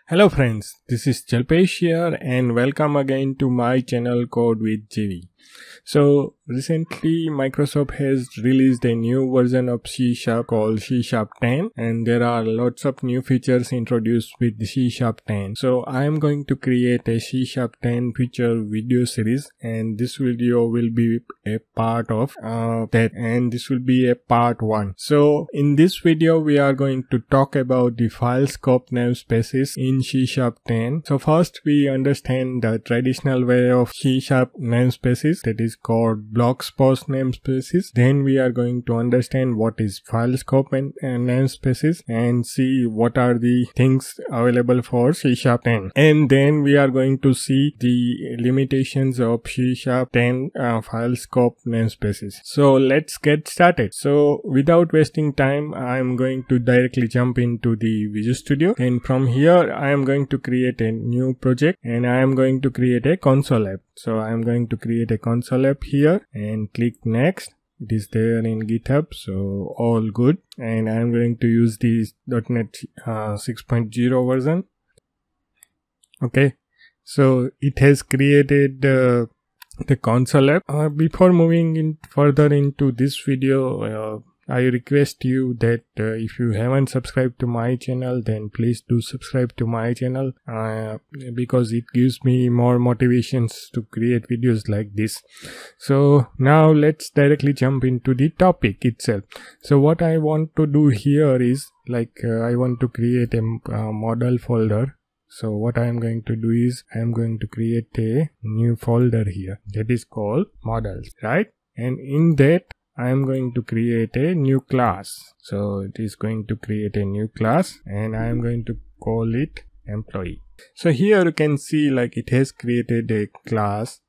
Hello friends, this is Jalpesh here and welcome again to my channel Code with JV. So recently Microsoft has released a new version of C# called C# 10 and there are lots of new features introduced with C# 10. So I am going to create a C# 10 feature video series and this video will be a part of that, and this will be a part 1. So in this video we are going to talk about the file scoped namespaces in C# 10. So first we understand the traditional way of C# namespaces, that is called Block Scoped Namespaces. Then we are going to understand what is File Scoped Namespaces and see what are the things available for C# 10. And then we are going to see the limitations of C# 10 File Scoped Namespaces. So let's get started. So without wasting time, I am going to directly jump into the Visual Studio, and from here I am going to create a new project and I am going to create a console app. So I am going to create a console app here and click next. It is there in GitHub, so all good. And I am going to use the .NET 6.0 version. Okay, so it has created the console app. Before moving further into this video, I request you that if you haven't subscribed to my channel, then please do subscribe to my channel because it gives me more motivations to create videos like this. So now let's directly jump into the topic itself. So what I want to do here is I want to create a model folder. So what I am going to do is I am going to create a new folder here that is called models, right? And in that I am going to create a new class. So it is going to create a new class and I am going to call it employee. So here you can see it has created a class,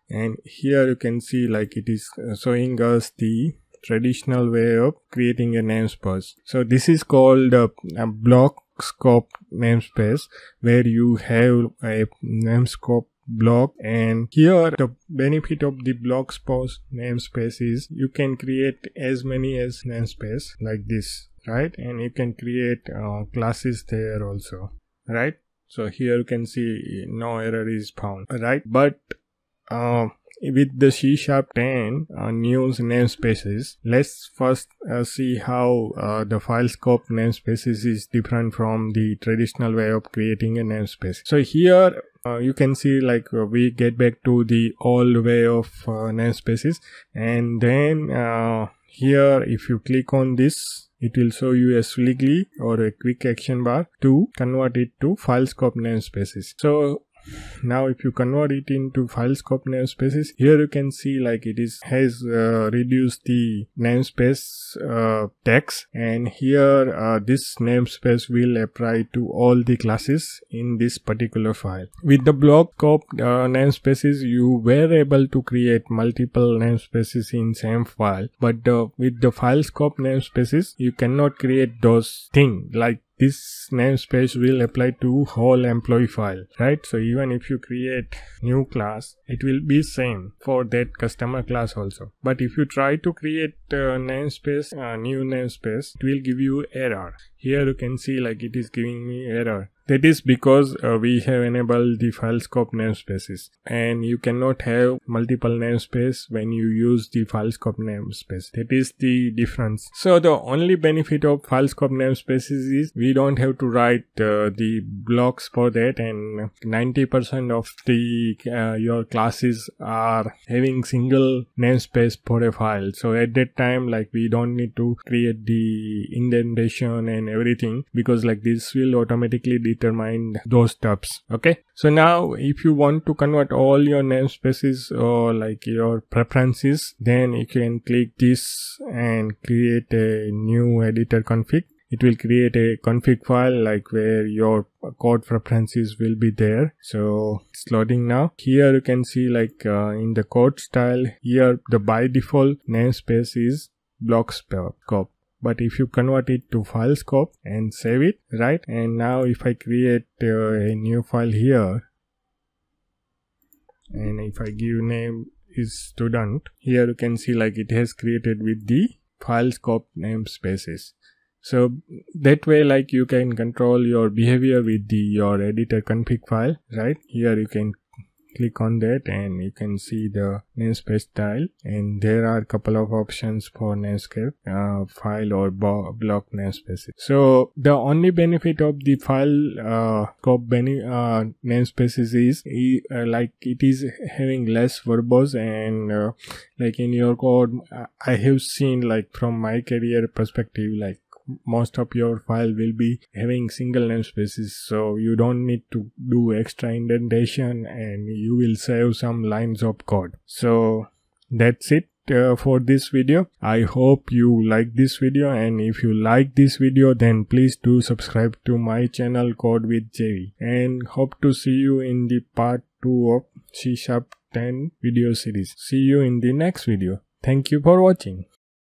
and here you can see it is showing us the traditional way of creating a namespace. So this is called a Block Scoped Namespace, where you have a namespace block, and here the benefit of the Block Scoped Namespace is you can create as many as namespace like this, right? And you can create classes there also, right? So here you can see no error is found, right? But with the C# 10 new namespaces, let's first see how the file scoped namespaces is different from the traditional way of creating a namespace. So here you can see we get back to the old way of namespaces, and then here if you click on this, it will show you a squiggly or a quick action bar to convert it to file scoped namespaces. So now if you convert it into file scoped namespaces, here you can see it has reduced the namespace text, and here this namespace will apply to all the classes in this particular file. With the block scoped namespaces, you were able to create multiple namespaces in same file, but with the file scoped namespaces you cannot create those things. This namespace will apply to whole employee file, right? So even if you create new class, it will be same for that customer class also. But if you try to create namespace, new namespace, it will give you error. Here you can see it is giving me error. That is because we have enabled the file scoped namespaces, and you cannot have multiple namespace when you use the file scoped namespace. That is the difference. So the only benefit of file scoped namespaces is we don't have to write the blocks for that, and 90% of the your classes are having single namespace for a file. So at that time we don't need to create the indentation and everything, because this will automatically determine those stuffs. Okay, so now if you want to convert all your namespaces or your preferences, then you can click this and create a new editor config. It will create a config file where your code preferences will be there. So it's loading now. Here you can see in the code style, here the by default namespace is block scope. But if you convert it to file scope and save it, right? And now if I create a new file here, and if I give name is student, here you can see it has created with the file scope namespaces. So that way, like, you can control your behavior with your editor config file. Right here you can click on that and you can see the namespace style, and there are a couple of options for Namescape, file or block namespaces. So the only benefit of the file scope namespaces is like it is having less verbose, and like in your code, I have seen, like from my career perspective, like most of your file will be having single namespaces, so you don't need to do extra indentation and you will save some lines of code. So that's it for this video. I hope you like this video, and if you like this video, then please do subscribe to my channel Code with JV, and hope to see you in the part 2 of C# 10 video series. See you in the next video. Thank you for watching.